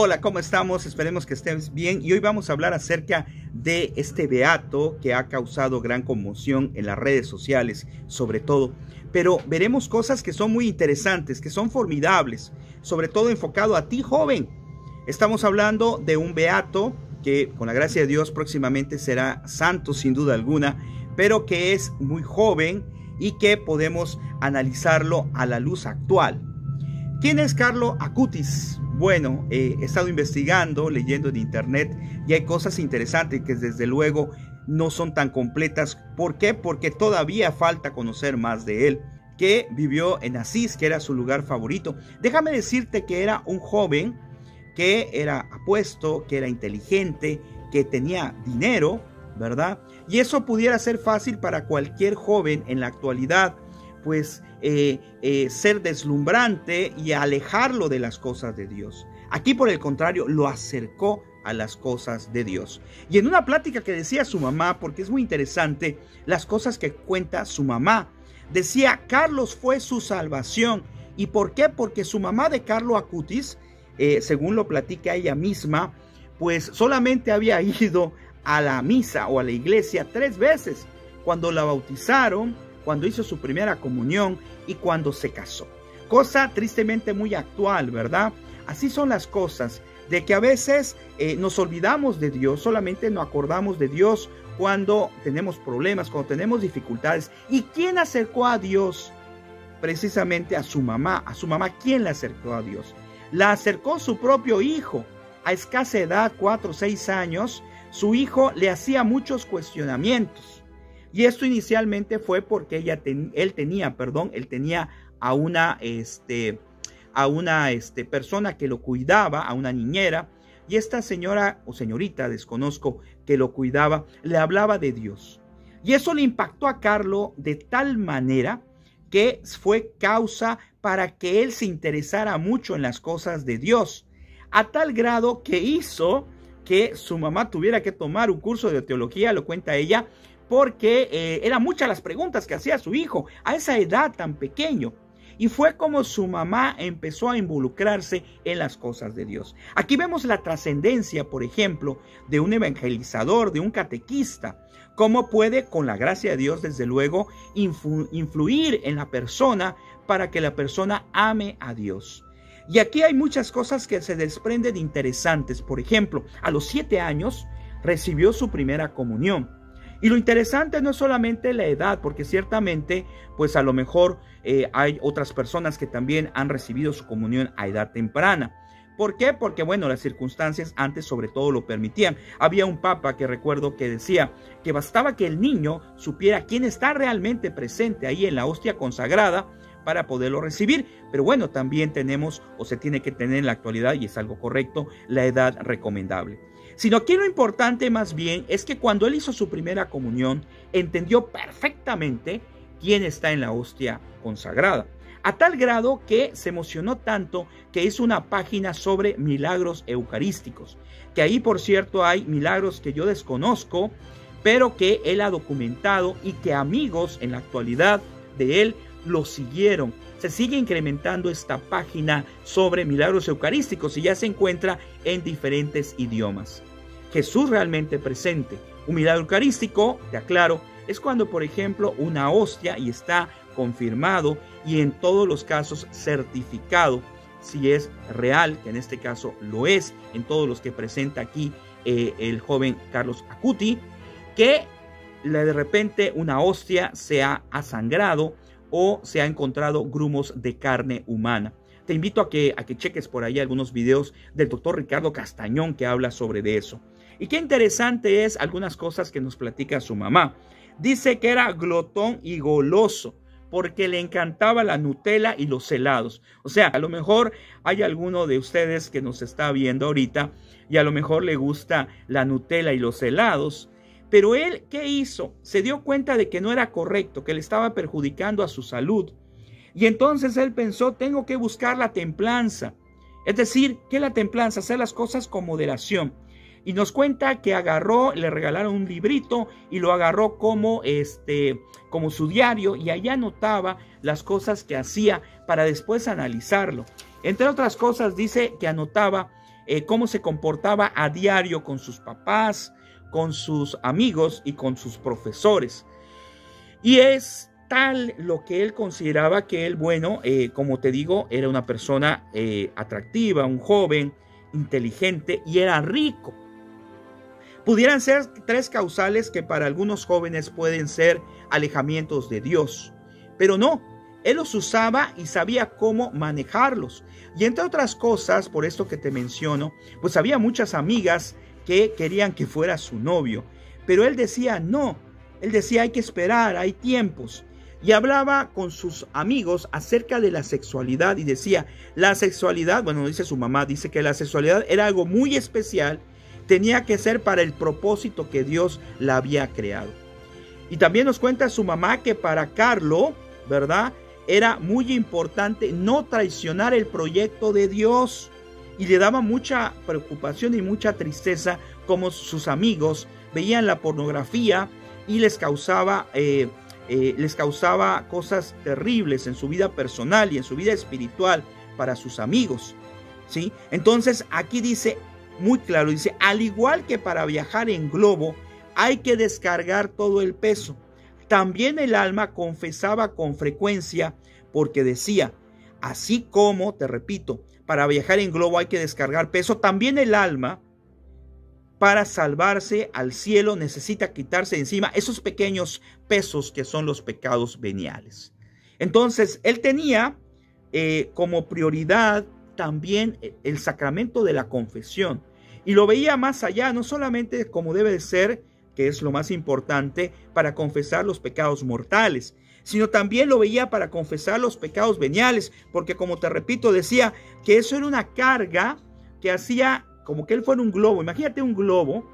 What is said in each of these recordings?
Hola, ¿cómo estamos? Esperemos que estés bien y hoy vamos a hablar acerca de este beato que ha causado gran conmoción en las redes sociales, sobre todo. Pero veremos cosas que son muy interesantes, que son formidables, sobre todo enfocado a ti, joven. Estamos hablando de un beato que con la gracia de Dios próximamente será santo sin duda alguna, pero que es muy joven y que podemos analizarlo a la luz actual. ¿Quién es Carlo Acutis? Bueno, he estado investigando, leyendo en internet y hay cosas interesantes que desde luego no son tan completas. ¿Por qué? Porque todavía falta conocer más de él, que vivió en Asís, que era su lugar favorito. Déjame decirte que era un joven que era apuesto, que era inteligente, que tenía dinero, ¿verdad? Y eso pudiera ser fácil para cualquier joven en la actualidad, pues ser deslumbrante y alejarlo de las cosas de Dios. Aquí, por el contrario, lo acercó a las cosas de Dios. Y en una plática que decía su mamá, porque es muy interesante las cosas que cuenta su mamá, decía: Carlos fue su salvación. ¿Y por qué? Porque su mamá de Carlo Acutis, según lo platica ella misma, pues solamente había ido a la misa o a la iglesia 3 veces, cuando la bautizaron, cuando hizo su primera comunión y cuando se casó. Cosa tristemente muy actual, ¿verdad? Así son las cosas, de que a veces nos olvidamos de Dios, solamente nos acordamos de Dios cuando tenemos problemas, cuando tenemos dificultades. ¿Y quién acercó a Dios? Precisamente a su mamá. A su mamá, ¿quién la acercó a Dios? La acercó su propio hijo. A escasa edad, 4 o 6 años, su hijo le hacía muchos cuestionamientos. Y esto inicialmente fue porque él tenía a una persona que lo cuidaba, a una niñera, y esta señora o señorita, desconozco, que lo cuidaba, le hablaba de Dios. Y eso le impactó a Carlo de tal manera que fue causa para que él se interesara mucho en las cosas de Dios, a tal grado que hizo que su mamá tuviera que tomar un curso de teología, lo cuenta ella, porque eran muchas las preguntas que hacía su hijo a esa edad tan pequeño. Y fue como su mamá empezó a involucrarse en las cosas de Dios. Aquí vemos la trascendencia, por ejemplo, de un evangelizador, de un catequista. Cómo puede, con la gracia de Dios, desde luego, influir en la persona para que la persona ame a Dios. Y aquí hay muchas cosas que se desprenden de interesantes. Por ejemplo, a los 7 años recibió su primera comunión. Y lo interesante no es solamente la edad, porque ciertamente, pues a lo mejor hay otras personas que también han recibido su comunión a edad temprana. ¿Por qué? Porque, bueno, las circunstancias antes sobre todo lo permitían. Había un papa que recuerdo que decía que bastaba que el niño supiera quién está realmente presente ahí en la hostia consagrada para poderlo recibir. Pero bueno, también tenemos, o se tiene que tener en la actualidad, y es algo correcto, la edad recomendable. Sino aquí lo importante más bien es que cuando él hizo su primera comunión, entendió perfectamente quién está en la hostia consagrada. A tal grado que se emocionó tanto que hizo una página sobre milagros eucarísticos. Que ahí, por cierto, hay milagros que yo desconozco, pero que él ha documentado y que amigos en la actualidad de él lo siguieron. Se sigue incrementando esta página sobre milagros eucarísticos y ya se encuentra en diferentes idiomas. Jesús realmente presente. Un milagro eucarístico, te aclaro, es cuando, por ejemplo, una hostia y está confirmado y en todos los casos certificado si es real, que en este caso lo es, en todos los que presenta aquí el joven Carlos Acutis, que de repente una hostia se ha sangrado o se ha encontrado grumos de carne humana. Te invito a que cheques por ahí algunos videos del doctor Ricardo Castañón que habla sobre de eso. Y qué interesante es algunas cosas que nos platica su mamá. Dice que era glotón y goloso porque le encantaba la Nutella y los helados. O sea, a lo mejor hay alguno de ustedes que nos está viendo ahorita y a lo mejor le gusta la Nutella y los helados. Pero él, ¿qué hizo? Se dio cuenta de que no era correcto, que le estaba perjudicando a su salud. Y entonces él pensó, tengo que buscar la templanza. Es decir, ¿qué es la templanza? Hacer las cosas con moderación. Y nos cuenta que le regalaron un librito y lo agarró como su diario y allá anotaba las cosas que hacía para después analizarlo. Entre otras cosas dice que anotaba cómo se comportaba a diario con sus papás, con sus amigos y con sus profesores. Y es tal lo que él consideraba que él, bueno, como te digo, era una persona atractiva, un joven, inteligente y era rico. Pudieran ser tres causales que para algunos jóvenes pueden ser alejamientos de Dios, pero no, él los usaba y sabía cómo manejarlos. Y entre otras cosas, por esto que te menciono, pues había muchas amigas que querían que fuera su novio, pero él decía no, él decía hay que esperar, hay tiempos. Y hablaba con sus amigos acerca de la sexualidad y decía, la sexualidad, bueno, dice su mamá, dice que la sexualidad era algo muy especial, tenía que ser para el propósito que Dios la había creado. Y también nos cuenta su mamá que para Carlo, ¿verdad?, era muy importante no traicionar el proyecto de Dios. Y le daba mucha preocupación y mucha tristeza como sus amigos veían la pornografía y les causaba cosas terribles en su vida personal y en su vida espiritual para sus amigos, ¿sí? Entonces aquí dice muy claro, dice, al igual que para viajar en globo hay que descargar todo el peso. También el alma confesaba con frecuencia porque decía, así como, te repito, para viajar en globo hay que descargar peso, también el alma, para salvarse al cielo, necesita quitarse de encima esos pequeños pesos que son los pecados veniales. Entonces, él tenía como prioridad también el sacramento de la confesión. Y lo veía más allá, no solamente como debe de ser, que es lo más importante, para confesar los pecados mortales, sino también lo veía para confesar los pecados veniales, porque como te repito, decía que eso era una carga que hacía como que él fuera un globo. Imagínate un globo,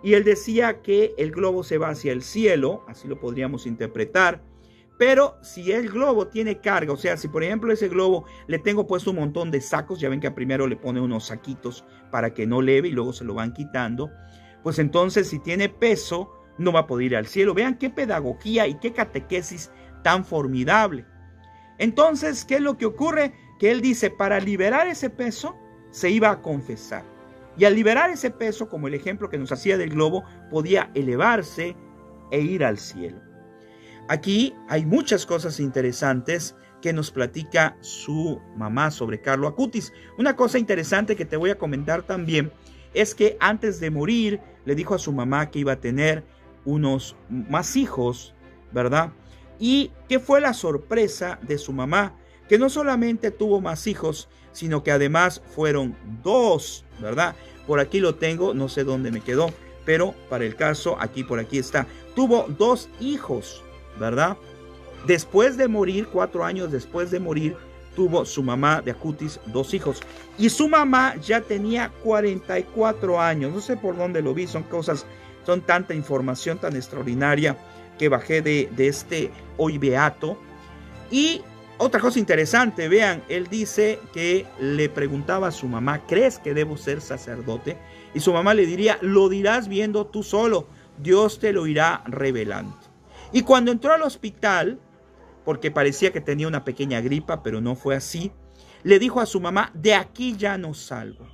y él decía que el globo se va hacia el cielo, así lo podríamos interpretar, pero si el globo tiene carga, o sea, si por ejemplo ese globo le tengo puesto un montón de sacos, ya ven que primero le pone unos saquitos para que no leve y luego se lo van quitando, pues entonces si tiene peso no va a poder ir al cielo. Vean qué pedagogía y qué catequesis tan formidable. Entonces, ¿qué es lo que ocurre? Que él dice, para liberar ese peso se iba a confesar. Y al liberar ese peso, como el ejemplo que nos hacía del globo, podía elevarse e ir al cielo. Aquí hay muchas cosas interesantes que nos platica su mamá sobre Carlo Acutis. Una cosa interesante que te voy a comentar también es que antes de morir le dijo a su mamá que iba a tener unos más hijos, ¿verdad? ¿Y qué fue la sorpresa de su mamá? Que no solamente tuvo más hijos, sino que además fueron dos, ¿verdad? Por aquí lo tengo, no sé dónde me quedó, pero para el caso, por aquí está. Tuvo 2 hijos, ¿verdad? Después de morir, 4 años después de morir, tuvo su mamá de Acutis 2 hijos. Y su mamá ya tenía 44 años. No sé por dónde lo vi, son tanta información tan extraordinaria que bajé de este hoy beato. Y otra cosa interesante, vean, él dice que le preguntaba a su mamá, ¿crees que debo ser sacerdote? Y su mamá le diría, lo dirás viendo tú solo, Dios te lo irá revelando. Y cuando entró al hospital, porque parecía que tenía una pequeña gripa, pero no fue así, le dijo a su mamá, de aquí ya no salgo.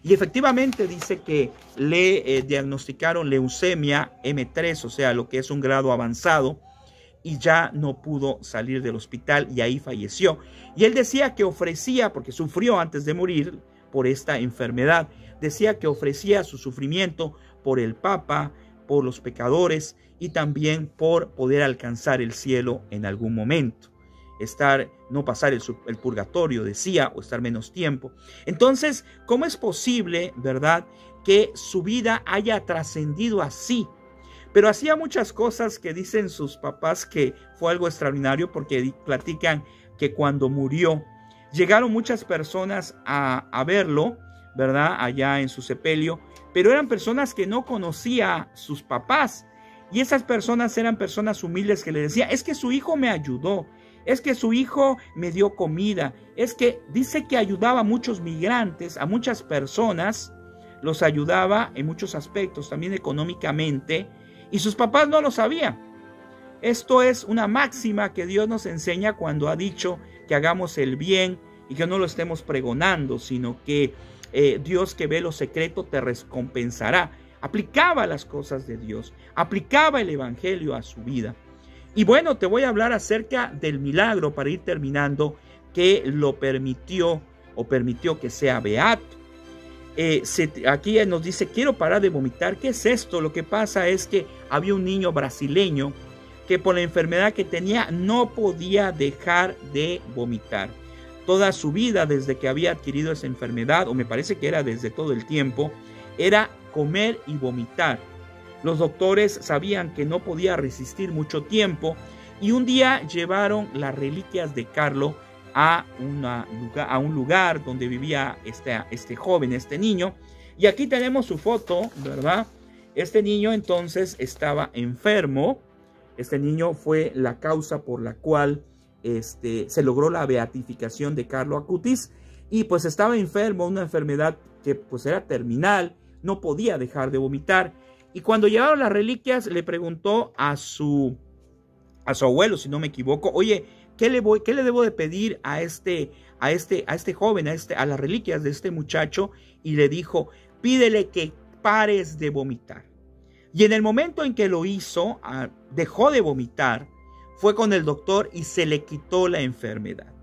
Y efectivamente dice que le diagnosticaron leucemia M3, o sea, lo que es un grado avanzado, y ya no pudo salir del hospital y ahí falleció. Y él decía que ofrecía, porque sufrió antes de morir por esta enfermedad, decía que ofrecía su sufrimiento por el Papa, por los pecadores y también por poder alcanzar el cielo en algún momento. No pasar el purgatorio, decía, o estar menos tiempo. Entonces, ¿cómo es posible, verdad, que su vida haya trascendido así? Pero hacía muchas cosas que dicen sus papás que fue algo extraordinario, porque platican que cuando murió, llegaron muchas personas a verlo, ¿verdad? Allá en su sepelio, pero eran personas que no conocía sus papás. Y esas personas eran personas humildes que le decían, es que su hijo me ayudó, es que su hijo me dio comida, es que dice que ayudaba a muchos migrantes, a muchas personas, los ayudaba en muchos aspectos, también económicamente, y sus papás no lo sabían. Esto es una máxima que Dios nos enseña cuando ha dicho que hagamos el bien y que no lo estemos pregonando, sino que Dios que ve lo secreto te recompensará. Aplicaba las cosas de Dios, aplicaba el evangelio a su vida. Y bueno, te voy a hablar acerca del milagro para ir terminando, que lo permitió o permitió que sea beato. Aquí nos dice, quiero parar de vomitar. ¿Qué es esto? Lo que pasa es que había un niño brasileño que por la enfermedad que tenía no podía dejar de vomitar. Toda su vida, desde que había adquirido esa enfermedad, o me parece que era desde todo el tiempo, era comer y vomitar. Los doctores sabían que no podía resistir mucho tiempo y un día llevaron las reliquias de Carlo a un lugar donde vivía este joven, este niño. Y aquí tenemos su foto, ¿verdad? Este niño entonces estaba enfermo. Este niño fue la causa por la cual se logró la beatificación de Carlo Acutis. Y pues estaba enfermo, una enfermedad que pues era terminal, no podía dejar de vomitar. Y cuando llevaron las reliquias, le preguntó a su abuelo, si no me equivoco, oye, ¿qué le debo de pedir a este joven, a las reliquias de este muchacho? Y le dijo, pídele que pares de vomitar. Y en el momento en que lo hizo, dejó de vomitar, fue con el doctor y se le quitó la enfermedad.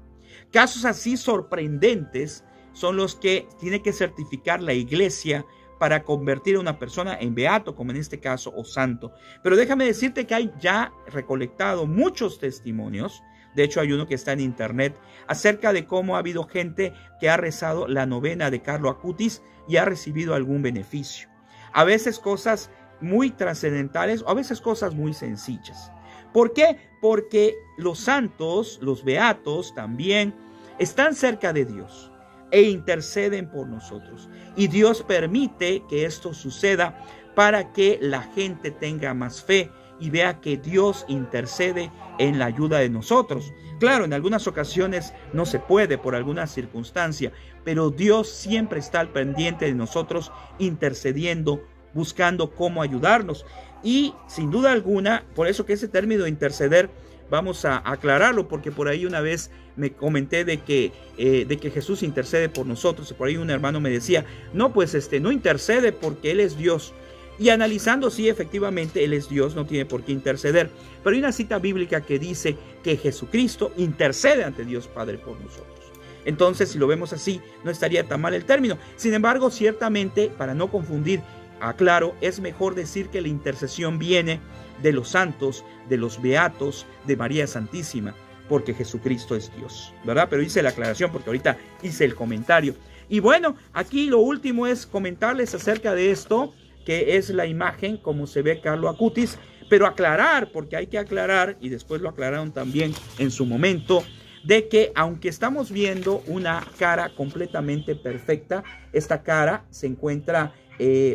Casos así sorprendentes son los que tiene que certificar la iglesia para convertir a una persona en beato, como en este caso, o santo. Pero déjame decirte que hay ya recolectado muchos testimonios. De hecho, hay uno que está en internet acerca de cómo ha habido gente que ha rezado la novena de Carlo Acutis y ha recibido algún beneficio. A veces cosas muy trascendentales o a veces cosas muy sencillas. ¿Por qué? Porque los santos, los beatos también están cerca de Dios e interceden por nosotros. Y Dios permite que esto suceda para que la gente tenga más fe y vea que Dios intercede en la ayuda de nosotros. Claro, en algunas ocasiones no se puede por alguna circunstancia, pero Dios siempre está al pendiente de nosotros, intercediendo, buscando cómo ayudarnos. Y sin duda alguna, por eso que ese término de interceder, vamos a aclararlo, porque por ahí una vez me comenté de que Jesús intercede por nosotros. Y por ahí un hermano me decía, no, pues no intercede porque Él es Dios. Y analizando, sí, efectivamente, Él es Dios, no tiene por qué interceder. Pero hay una cita bíblica que dice que Jesucristo intercede ante Dios Padre por nosotros. Entonces, si lo vemos así, no estaría tan mal el término. Sin embargo, ciertamente, para no confundir, aclaro, es mejor decir que la intercesión viene de los santos, de los beatos, de María Santísima, porque Jesucristo es Dios, ¿verdad? Pero hice la aclaración porque ahorita hice el comentario. Y bueno, aquí lo último es comentarles acerca de esto, que es la imagen como se ve Carlo Acutis, pero aclarar, porque hay que aclarar, y después lo aclararon también en su momento, de que aunque estamos viendo una cara completamente perfecta, esta cara se encuentra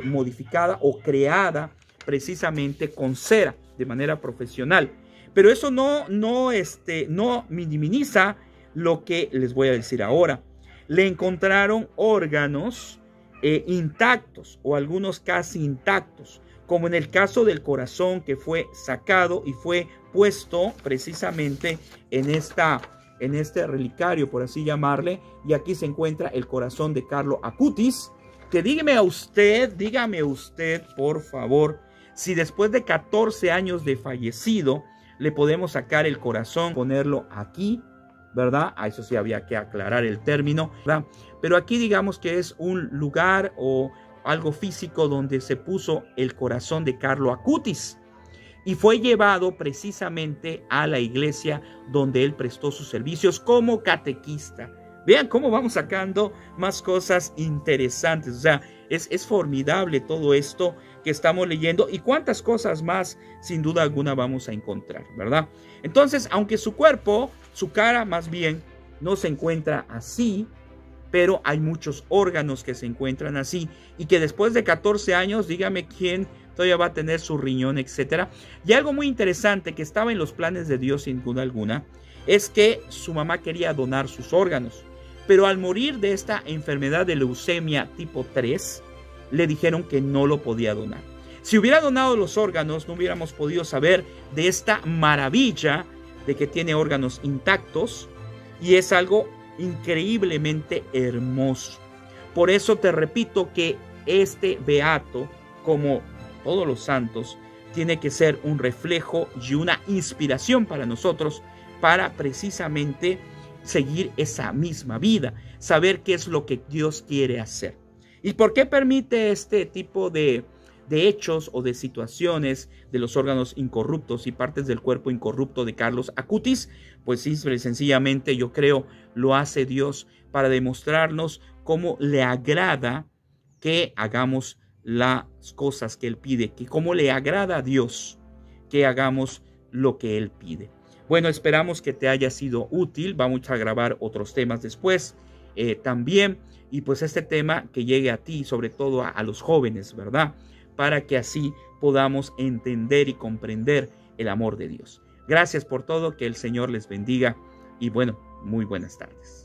modificada o creada precisamente con cera de manera profesional. Pero eso no minimiza lo que les voy a decir ahora. Le encontraron órganos intactos o algunos casi intactos, como en el caso del corazón, que fue sacado y fue puesto precisamente en este relicario, por así llamarle, y aquí se encuentra el corazón de Carlo Acutis, que dígame usted, por favor, si después de 14 años de fallecido le podemos sacar el corazón, ponerlo aquí, ¿verdad? A eso sí había que aclarar el término, ¿verdad? Pero aquí digamos que es un lugar o algo físico donde se puso el corazón de Carlo Acutis y fue llevado precisamente a la iglesia donde él prestó sus servicios como catequista. Vean cómo vamos sacando más cosas interesantes. O sea, es formidable todo esto que estamos leyendo y cuántas cosas más sin duda alguna vamos a encontrar, ¿verdad? Entonces, aunque su cuerpo, su cara más bien, no se encuentra así, pero hay muchos órganos que se encuentran así y que después de 14 años, dígame quién todavía va a tener su riñón, etcétera. Y algo muy interesante que estaba en los planes de Dios sin duda alguna es que su mamá quería donar sus órganos. Pero al morir de esta enfermedad de leucemia tipo 3, le dijeron que no lo podía donar. Si hubiera donado los órganos, no hubiéramos podido saber de esta maravilla de que tiene órganos intactos y es algo increíblemente hermoso. Por eso te repito que este beato, como todos los santos, tiene que ser un reflejo y una inspiración para nosotros para precisamente seguir esa misma vida, saber qué es lo que Dios quiere hacer. ¿Y por qué permite este tipo de hechos o de situaciones de los órganos incorruptos y partes del cuerpo incorrupto de Carlos Acutis? Pues simple y sencillamente yo creo lo hace Dios para demostrarnos cómo le agrada que hagamos las cosas que Él pide, que cómo le agrada a Dios que hagamos lo que Él pide. Bueno, esperamos que te haya sido útil. Vamos a grabar otros temas después también. Y pues este tema que llegue a ti, sobre todo a los jóvenes, ¿verdad? Para que así podamos entender y comprender el amor de Dios. Gracias por todo, que el Señor les bendiga y bueno, muy buenas tardes.